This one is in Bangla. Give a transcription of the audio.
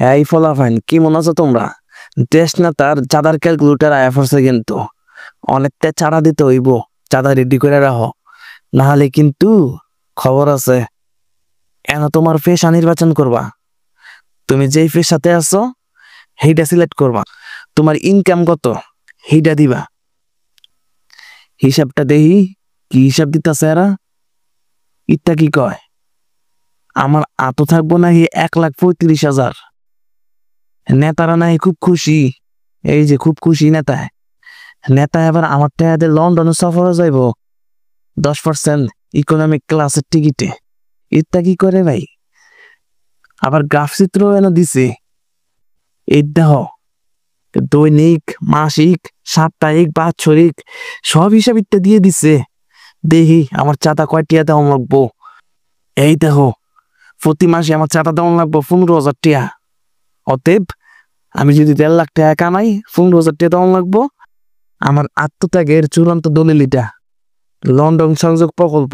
এই ফলাফাইন কি মনে আছো তোমরা? দেশ না তার চাঁদার ক্যালকুলেটার আয়া পড়ছে কিন্তু অনেকটা চাঁদা দিতে হইব। চাঁদা রেডি করে রাখো, না হলে কিন্তু খবর আছে। এনা তোমার পেশা নির্বাচন করবা। তুমি যেই পেশাতে আছো সেইটা সিলেক্ট করবা। তোমার ইনকাম কত সেইটা দিবা। হিসাবটা দেহি কি হিসাব দিতেছে এরা। ইত্যা কি কয় আমার আত থাকবো নাকি 1,35,000। নেতারা নাই খুব খুশি। এই যে খুব খুশি নেতায় নেতা এবার আমার টাকাতে লন্ডনে সফরে যাইব 10% ইকোনমিক ক্লাসের টিকিটে। ইত্যা কি করে ভাই। আবার গ্রাফ চিত্র এনে দিছে। এই দেহ দৈনিক, মাসিক, সাপ্তাহিক, বাৎসরিক সব হিসাব ইত্যা দিয়ে দিছে। দেখি আমার চাঁদা কয়টিয়া দেওয়া লাগবো। এই দেখো প্রতি মাসে আমার চাঁদা দেওয়া লাগবো 15,000 টাকা। অতএব আমি যদি 1.5 লাখ টাকা কামাই 15,000 টাকা দেওয়া লাগবো। আমার আত্মত্যাগের চূড়ান্ত দলিল এটা, লন্ডন সংযোগ প্রকল্প।